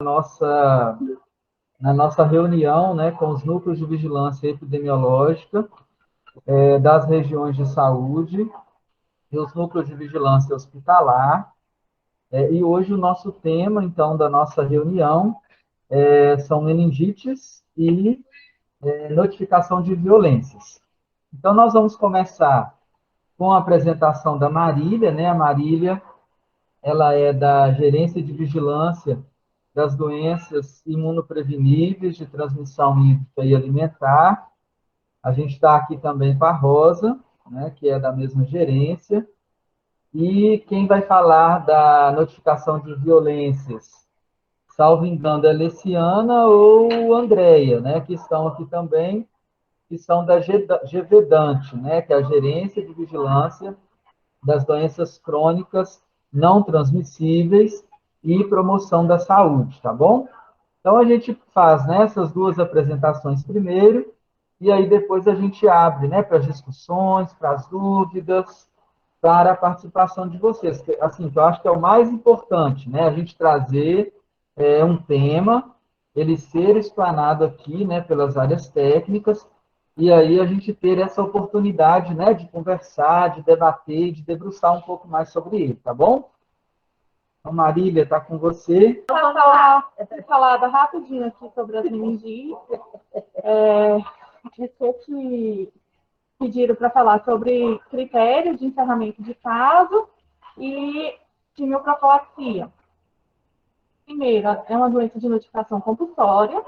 nossa, na nossa reunião, né, com os núcleos de vigilância epidemiológica das regiões de saúde e os núcleos de vigilância hospitalar. E hoje o nosso tema, então, da nossa reunião são meningites e notificação de violências. Então, nós vamos começar com a apresentação da Marília, né? A Marília, ela é da Gerência de Vigilância das Doenças Imunopreveníveis de Transmissão Hídrica e Alimentar. A gente está aqui também com a Rosa, né, que é da mesma gerência. E quem vai falar da notificação de violências, salvo engano, é Leciana ou Andréia, né, que estão aqui também, que são da GVDANT, né, que é a Gerência de Vigilância das Doenças Crônicas Não Transmissíveis e Promoção da Saúde, tá bom? Então, a gente faz, né, essas duas apresentações primeiro, e aí depois a gente abre, né, para as discussões, para as dúvidas, para a participação de vocês. Assim, eu acho que é o mais importante, né, a gente trazer um tema, ele ser explanado aqui, né, pelas áreas técnicas, e aí a gente ter essa oportunidade, né, de conversar, de debater, de debruçar um pouco mais sobre ele, tá bom? Então, Marília, está com você. Eu vou falar, falada rapidinho aqui sobre as meningites. Que pediram para falar sobre critérios de encerramento de caso e quimioprofilaxia. Primeiro, é uma doença de notificação compulsória,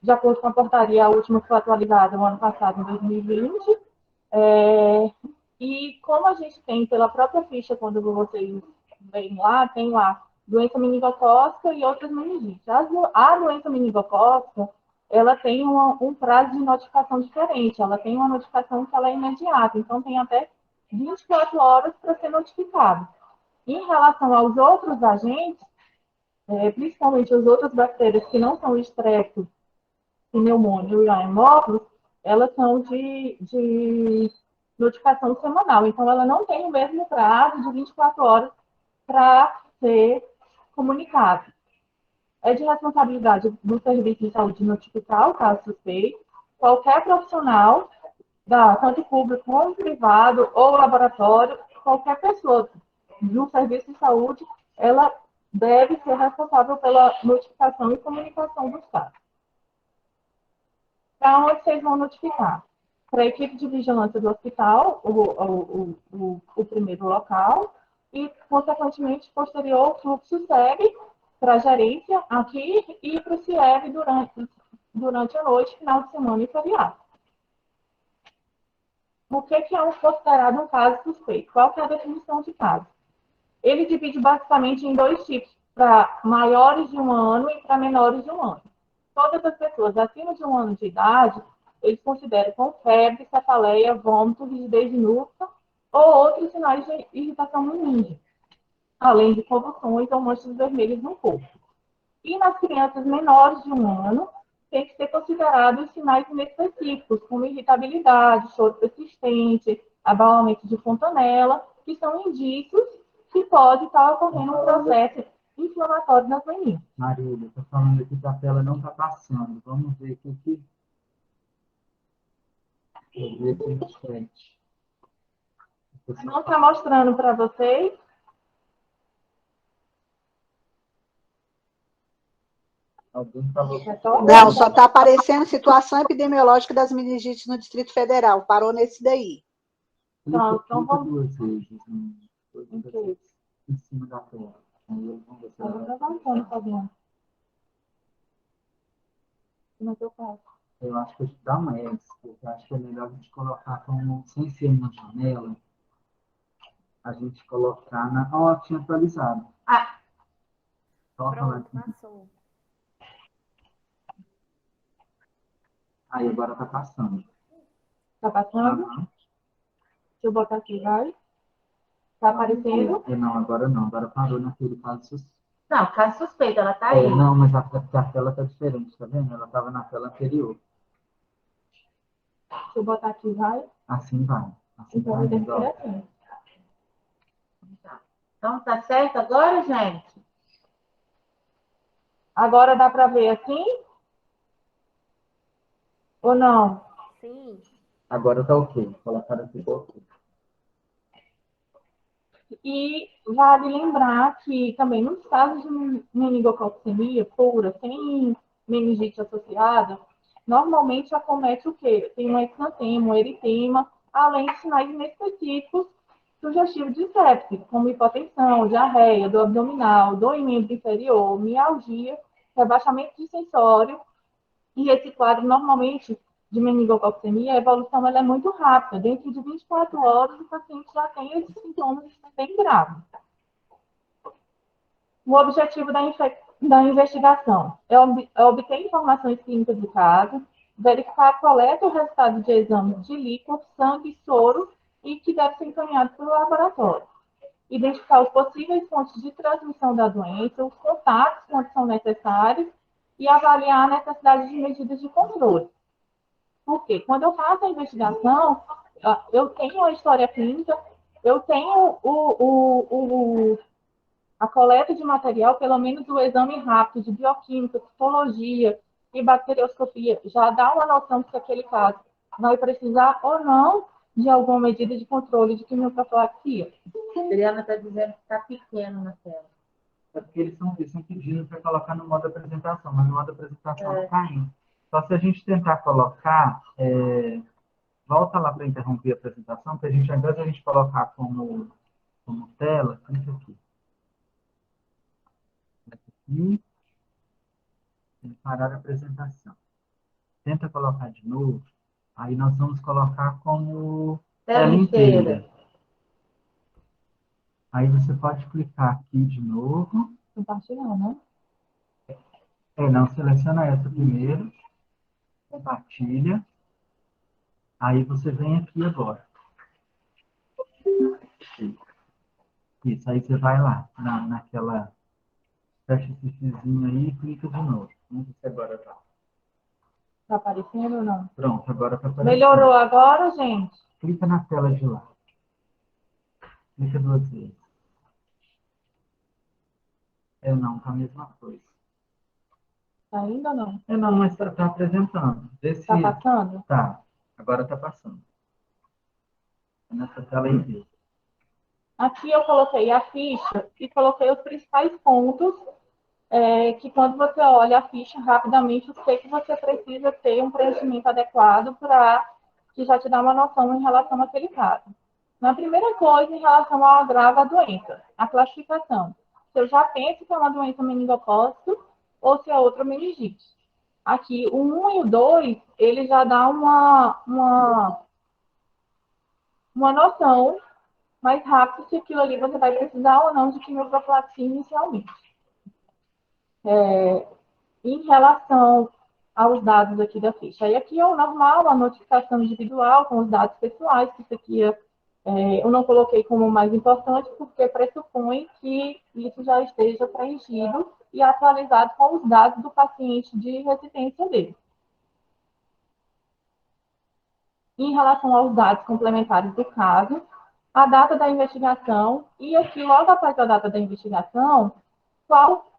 de acordo com a portaria, a última que foi atualizada no ano passado, em 2020. E como a gente tem pela própria ficha, quando vocês veem lá, tem lá doença meningocócica e outras meningites. A doença meningocócica, ela tem um prazo de notificação diferente. Ela tem uma notificação que ela é imediata, então tem até 24 horas para ser notificado. Em relação aos outros agentes, principalmente as outras bactérias que não são Streptococcus, pneumonia e Haemophilus, elas são de notificação semanal. Então, ela não tem o mesmo prazo de 24 horas para ser comunicado. É de responsabilidade do Serviço de Saúde notificar o caso suspeito. Qualquer profissional, tanto público como privado ou laboratório, qualquer pessoa do Serviço de Saúde, ela deve ser responsável pela notificação e comunicação dos casos. Para onde vocês vão notificar? Para a equipe de vigilância do hospital, o primeiro local, e, consequentemente, posterior, o fluxo segue para a gerência aqui e para o CIEV durante a noite, final de semana e feriado. O que é considerado um caso suspeito? Qual que é a definição de caso? Ele divide basicamente em dois tipos, para maiores de 1 ano e para menores de 1 ano. Todas as pessoas acima de 1 ano de idade, eles consideram com febre, cefaleia, vômito, rigidez de nuca ou outros sinais de irritação meninge, além de convulsões ou manchas vermelhas no corpo. E nas crianças menores de 1 ano, tem que ser considerados sinais inespecíficos, como irritabilidade, choro persistente, abalamento de fontanela, que são indícios que pode estar ocorrendo um processo inflamatório nas meninas. Marília, estou falando aqui que a tela não está passando. Vamos ver aqui. Vou ver aqui no chat. Não está mostrando para vocês? Alguém falou que... Não, só está aparecendo situação epidemiológica das meningites no Distrito Federal. Parou nesse daí. Então vamos... duas vezes em cima da tela. Eu acho que dá um S, porque acho que é melhor a gente colocar como, sem ser uma janela, a gente colocar na... Ó, tinha atualizado. Pronto, passou. Aí, agora está passando. Está passando? Deixa eu botar aqui, vai. Está aparecendo? Não, agora não. Agora parou naquele caso suspeito. Não, caso suspeito, ela está aí. Não, mas a tela está diferente, tá vendo? Ela estava na tela anterior. Deixa eu botar aqui, vai. Assim vai. Assim Então, vai. deve ser assim. Então, tá certo agora, gente? Agora dá para ver assim? Ou não? Sim. Agora tá ok. Colocaram aqui, tá ok. E vale lembrar que também nos casos de meningococcemia pura, sem meningite associada, normalmente acomete o quê? Tem um exantema, um eritema, além de sinais inespecíficos sugestivos de sepse, como hipotensão, diarreia, dor abdominal, dor em membro inferior, mialgia, rebaixamento de sensório. E esse quadro, normalmente, de meningococcemia, a evolução ela é muito rápida. Dentro de 24 horas, o paciente já tem esses sintomas bem graves. O objetivo da investigação é obter informações clínicas do caso, verificar qual é o resultado de exames de líquor, sangue, soro e que deve ser encaminhado para o laboratório. Identificar os possíveis pontos de transmissão da doença, os contatos quando são necessários e avaliar a necessidade de medidas de controle. Por quê? Quando eu faço a investigação, eu tenho a história clínica, eu tenho a coleta de material, pelo menos o exame rápido de bioquímica, citologia e bacterioscopia, já dá uma noção se aquele caso vai precisar ou não de alguma medida de controle de quimioprofilaxia. Adriana está dizendo que está pequeno na tela. É porque eles estão pedindo para colocar no modo apresentação, mas no modo apresentação não está indo. Só se a gente tentar colocar, volta lá para interromper a apresentação, que a gente, ao invés de a gente colocar como tela, clica aqui. E parar a apresentação. Tenta colocar de novo, aí nós vamos colocar como tela inteira. Aí você pode clicar aqui de novo. Compartilhar, né? Não, seleciona essa primeiro, compartilha. Aí você vem aqui agora. Isso, aí você vai lá, naquela, fecha esse xizinho aí e clica de novo. Vamos ver se agora tá. Tá aparecendo ou não? Pronto, agora tá aparecendo. Melhorou agora, gente? Clica na tela de lá. Clica 2 vezes. Não, tá a mesma coisa. Tá ainda ou não? Não, mas tá apresentando. Vê se... Tá passando? Tá, agora tá passando. Nessa tela aí mesmo. Aqui eu coloquei a ficha e coloquei os principais pontos que quando você olha a ficha rapidamente, eu sei que você precisa ter um preenchimento adequado para que já te dá uma noção em relação àquele caso. Na primeira coisa, em relação ao agravo da doença, a classificação. Se eu já penso que é uma doença meningocócica ou se é outra meningite. Aqui, o 1 e o 2, ele já dá uma noção mais rápida se aquilo ali você vai precisar ou não de quimioprofilaxia inicialmente. Em relação aos dados aqui da ficha. E aqui é o normal, a notificação individual com os dados pessoais, que isso aqui eu não coloquei como mais importante, porque pressupõe que isso já esteja preenchido e atualizado com os dados do paciente de residência dele. Em relação aos dados complementares do caso, a data da investigação e aqui, logo após a data da investigação, qual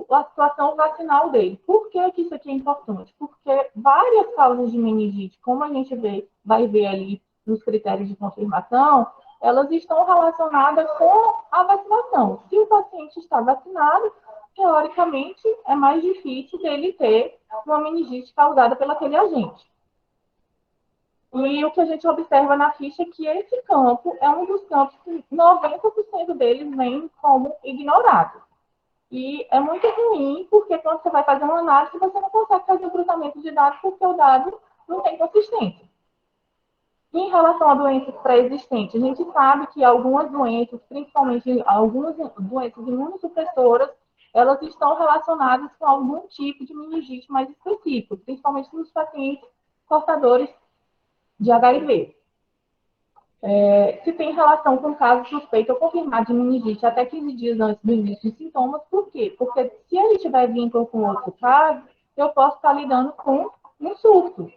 a situação vacinal dele. Por que isso aqui é importante? Porque várias causas de meningite, como a gente vai ver ali nos critérios de confirmação, elas estão relacionadas com a vacinação. Se o paciente está vacinado, teoricamente, é mais difícil dele ter uma meningite causada pelo aquele agente. E o que a gente observa na ficha é que esse campo é um dos campos que 90% deles vem como ignorado. E é muito ruim, porque quando você vai fazer uma análise, você não consegue fazer o cruzamento de dados, porque o dado não tem consistência. Em relação a doenças pré-existentes, a gente sabe que algumas doenças, principalmente algumas doenças imunossupressoras, elas estão relacionadas com algum tipo de meningite mais específico, principalmente nos pacientes portadores de HIV. Se tem relação com caso suspeito ou confirmado de meningite até 15 dias antes do início de sintomas. Por quê? Porque se ele tiver vínculo com outro caso, eu posso estar lidando com um surto.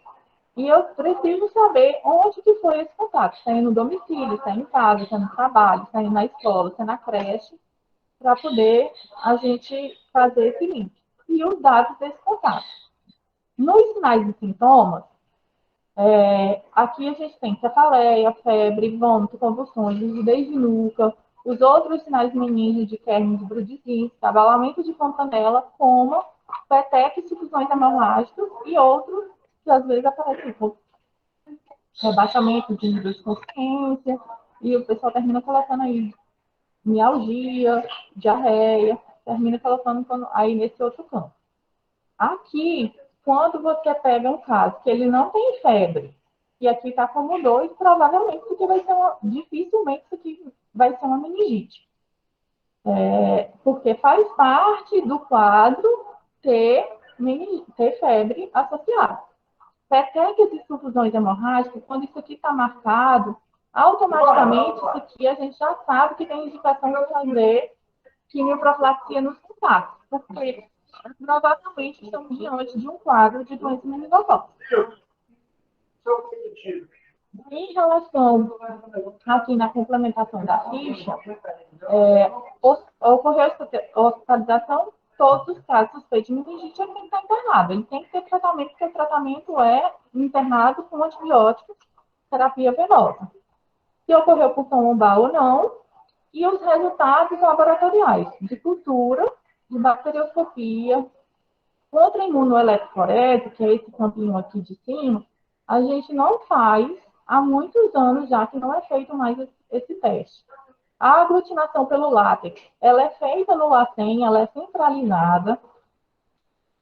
E eu preciso saber onde que foi esse contato. Se é no domicílio, se é em casa, se é no trabalho, se é na escola, se é na creche, para poder a gente fazer esse link. e os dados desse contato. Nos sinais e sintomas, aqui a gente tem cefaleia, febre, vômito, convulsões, rigidez de nuca, os outros sinais meninos de Kern de Brudzinski, abalamento de fontanela, coma, peteca e sucções hemorrágicas e outros que às vezes aparecem como rebaixamento de nível de consciência, e o pessoal termina colocando aí mialgia, diarreia, termina colocando aí nesse outro campo. Aqui, quando você pega um caso que ele não tem febre, e aqui está como 2, provavelmente isso aqui vai ser dificilmente isso aqui vai ser uma meningite. Porque faz parte do quadro ter febre associada. Petecas e sufusões hemorrágicas, quando isso aqui está marcado, automaticamente isso aqui a gente já sabe que tem indicação de fazer quimioprofilaxia nos contatos, porque provavelmente estamos diante de um quadro de doença meningocócica. Em relação aqui na complementação da ficha, ocorreu hospitalização, todos os casos suspeitos de meningite, ele tem que estar internado. Ele tem que ter tratamento, porque o tratamento é internado com antibióticos, terapia venosa. Se ocorreu punção lombar ou não, e os resultados laboratoriais de cultura, de bacterioscopia, contra imunoeletroforese, que é esse campinho aqui de cima, a gente não faz há muitos anos já que não é feito mais esse teste. A aglutinação pelo látex, ela é feita no LACEN, ela é centralizada.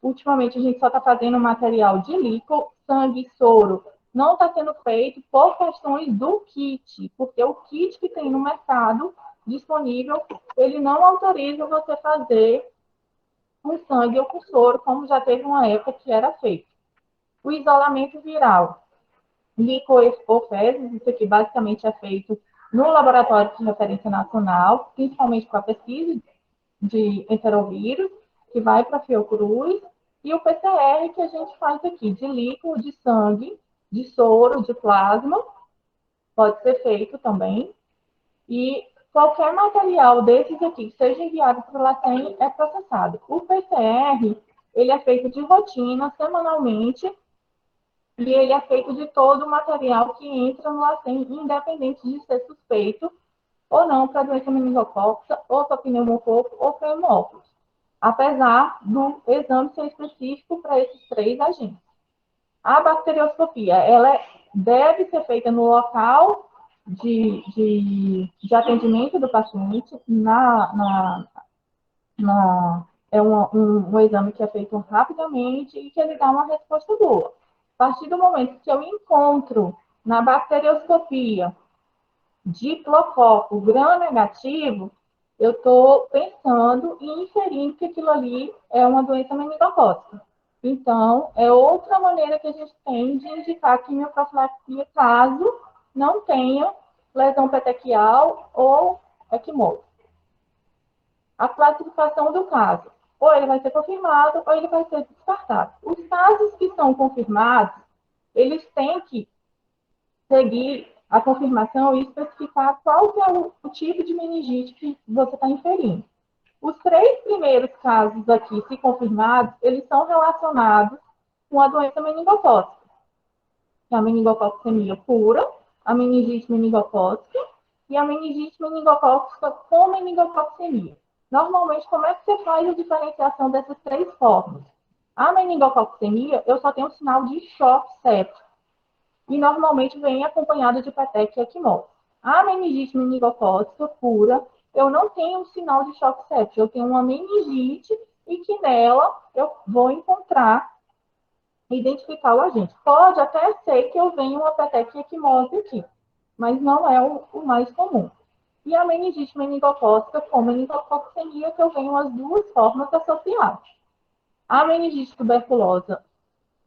Ultimamente a gente só está fazendo material de líquido, sangue e soro. Não está sendo feito por questões do kit, porque o kit que tem no mercado disponível, ele não autoriza você fazer com sangue ou com soro, como já teve uma época que era feito. O isolamento viral, licoefezes, isso aqui basicamente é feito no laboratório de referência nacional, principalmente para a pesquisa de enterovírus, que vai para a Fiocruz, e o PCR que a gente faz aqui, de líquido, de sangue, de soro, de plasma, pode ser feito também. E qualquer material desses aqui que seja enviado para o LACEN é processado. O PCR, ele é feito de rotina, semanalmente, e ele é feito de todo o material que entra no LACEN, independente de ser suspeito ou não para doença meningocócica, ou para pneumococo, ou para hemófilos, apesar do exame ser específico para esses 3 agentes. A bacterioscopia, ela deve ser feita no local de atendimento do paciente, é um exame que é feito rapidamente e que ele dá uma resposta boa. A partir do momento que eu encontro na bacterioscopia diplococo gram-negativo, eu estou pensando e inferindo que aquilo ali é uma doença meningocócica. Então, é outra maneira que a gente tem de indicar quimioprofilaxia caso não tenha lesão petequial ou equimose. A classificação do caso. Ou ele vai ser confirmado, ou ele vai ser descartado. Os casos que são confirmados, eles têm que seguir a confirmação e especificar qual que é o tipo de meningite que você está inferindo. Os 3 primeiros casos aqui, se confirmados, eles são relacionados com a doença meningocócica, que é a meningococcemia pura, a meningite meningocócica e a meningite meningocócica com meningococcemia. Normalmente, como é que você faz a diferenciação dessas 3 formas? A meningococcemia, eu só tenho um sinal de choque séptico, e normalmente vem acompanhado de peteca e equimose. A meningite meningocócica pura, eu não tenho um sinal de choque séptico, eu tenho uma meningite e que nela eu vou identificar o agente. Pode até ser que eu venha uma peteca e equimose aqui, mas não é o mais comum. E a meningite meningocócica com meningococcemia, que eu venho as 2 formas associadas. A meningite tuberculosa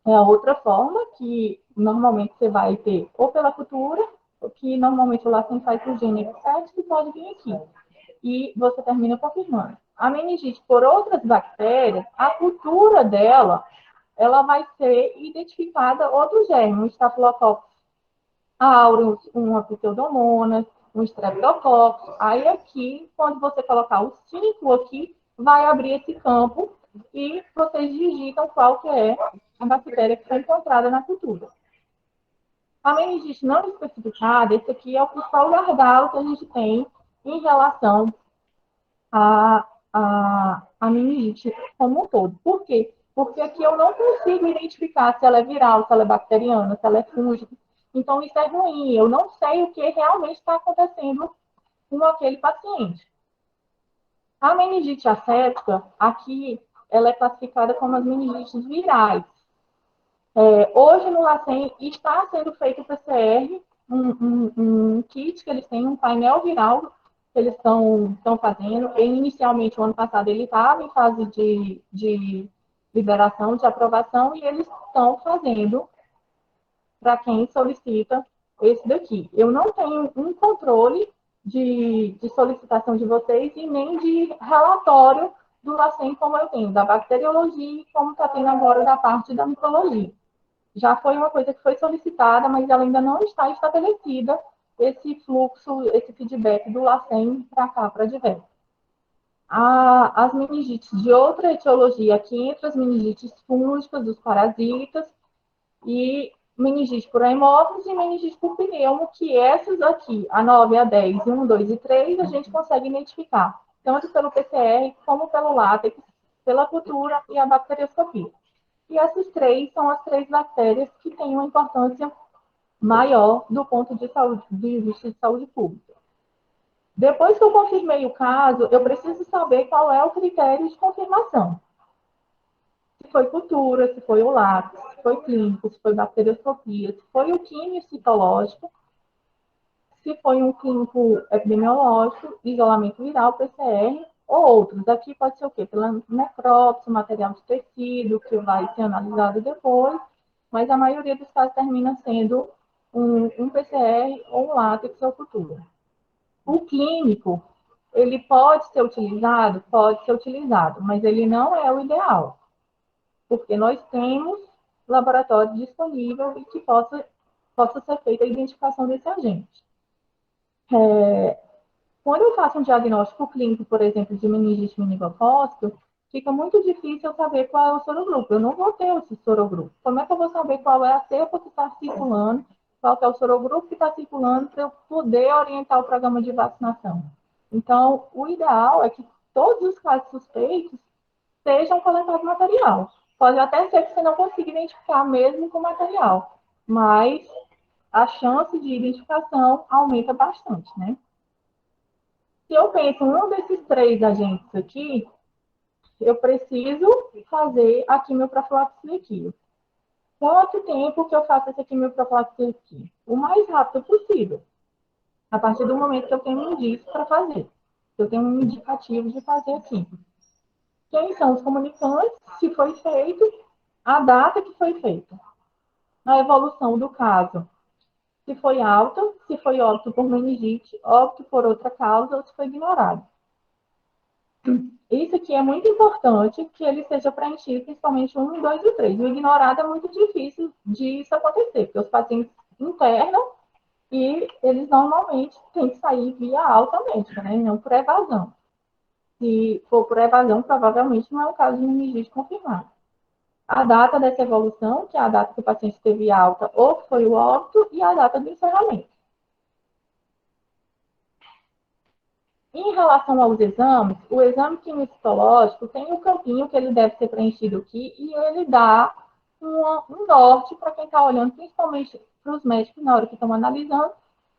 é a outra forma, que normalmente você vai ter ou pela cultura, que normalmente o LACEN faz por gene 7, que pode vir aqui. E você termina confirmando. A meningite por outras bactérias, a cultura dela, ela vai ser identificada outro germe, um Staphylococcus aureus, uma pseudomonas, um streptococcus. Aí aqui, quando você colocar os 5 aqui, vai abrir esse campo e vocês digitam qual que é a bactéria que foi encontrada na cultura. A meningite não especificada, esse aqui é o principal gargalo que a gente tem em relação a meningite como um todo. Por quê? Porque aqui eu não consigo identificar se ela é viral, se ela é bacteriana, se ela é fúngica. Então, isso é ruim. Eu não sei o que realmente está acontecendo com aquele paciente. A meningite asséptica, aqui, ela é classificada como as meningites virais. Hoje, no LACEN, está sendo feito o PCR, um kit que eles têm, um painel viral que eles estão fazendo. Inicialmente, o ano passado, ele estava em fase de liberação, de aprovação, e eles estão fazendo para quem solicita esse daqui. Eu não tenho um controle de solicitação de vocês e nem de relatório do LACEN como eu tenho, da bacteriologia e como está tendo agora da parte da micologia. Já foi uma coisa que foi solicitada, mas ela ainda não está estabelecida esse fluxo, esse feedback do LACEN para cá, para diversos. As meningites de outra etiologia, aqui entre as meningites fúngicas, dos parasitas, e meningite por hemófilos e meningite por pneumo, que essas aqui, a 9, a 10, 1, 2 e 3, a gente consegue identificar, tanto pelo PCR, como pelo látex, pela cultura e a bacterioscopia. E essas três são as três bactérias que têm uma importância maior do ponto de vista de saúde pública. Depois que eu confirmei o caso, eu preciso saber qual é o critério de confirmação. Se foi cultura, se foi o látex, se foi clínico, se foi bacterioscopia, se foi o químico citológico, se foi um clínico epidemiológico, isolamento viral, PCR, ou outros. Aqui pode ser o quê? Pela necrópsia, material de tecido, que vai ser analisado depois, mas a maioria dos casos termina sendo um PCR ou um látex ou cultura. O clínico, ele pode ser utilizado? Pode ser utilizado, mas ele não é o ideal, porque nós temos laboratório disponível e que possa ser feita a identificação desse agente. Quando eu faço um diagnóstico clínico, por exemplo, de meningite meningocócica, fica muito difícil eu saber qual é o sorogrupo. Eu não vou ter esse sorogrupo. Como é que eu vou saber qual é a cepa que está circulando, qual é o sorogrupo que está circulando, para eu poder orientar o programa de vacinação? Então, o ideal é que todos os casos suspeitos sejam coletados material. Pode até ser que você não consiga identificar mesmo com material, mas a chance de identificação aumenta bastante, né? Se eu penso em um desses três agentes aqui, eu preciso fazer a quimioprofilaxia aqui. Quanto tempo que eu faço essa quimioprofilaxia aqui? O mais rápido possível. A partir do momento que eu tenho um indício para fazer. Eu tenho um indicativo de fazer aqui. Quem são os comunicantes? Se foi feito, a data que foi feita. A evolução do caso. Se foi alta, se foi óbito por meningite, óbito por outra causa, ou se foi ignorado. Isso aqui é muito importante que ele seja preenchido, principalmente 1, 2 e 3. O ignorado é muito difícil disso acontecer, porque os pacientes internam e eles normalmente têm que sair via alta médica, né? Não por evasão. Se for por evasão, provavelmente não é o caso de meningite confirmado. A data dessa evolução, que é a data que o paciente teve alta ou que foi o óbito, e a data do encerramento. Em relação aos exames, o exame quimio-citológico tem um campinho que ele deve ser preenchido aqui e ele dá um norte para quem está olhando, principalmente para os médicos na hora que estão analisando,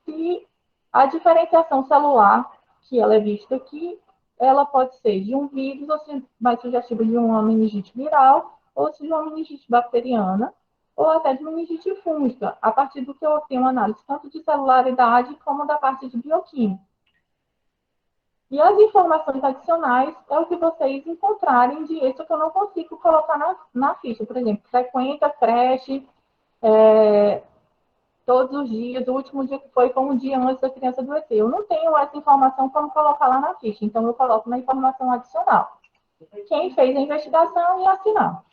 se a diferenciação celular, que ela é vista aqui, ela pode ser de um vírus, ou se mais sugestivo de uma meningite viral, ou se de uma meningite bacteriana, ou até de meningite fúngica, a partir do que eu tenho análise tanto de celularidade como da parte de bioquímica. E as informações adicionais é o que vocês encontrarem de isso que eu não consigo colocar na ficha. Por exemplo, frequenta creche todos os dias, o último dia que foi um dia antes da criança adoecer. Eu não tenho essa informação como colocar lá na ficha, então eu coloco na informação adicional. Quem fez a investigação e assinar.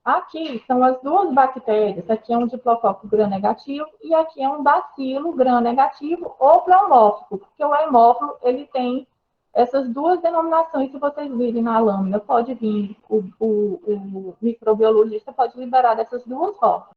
Aqui são as duas bactérias, aqui é um diplococo gram-negativo e aqui é um bacilo gram-negativo ou pleomórfico, porque o hemófilo ele tem Essas duas denominações, se vocês virem na lâmina, pode vir, o microbiologista pode liberar dessas duas formas.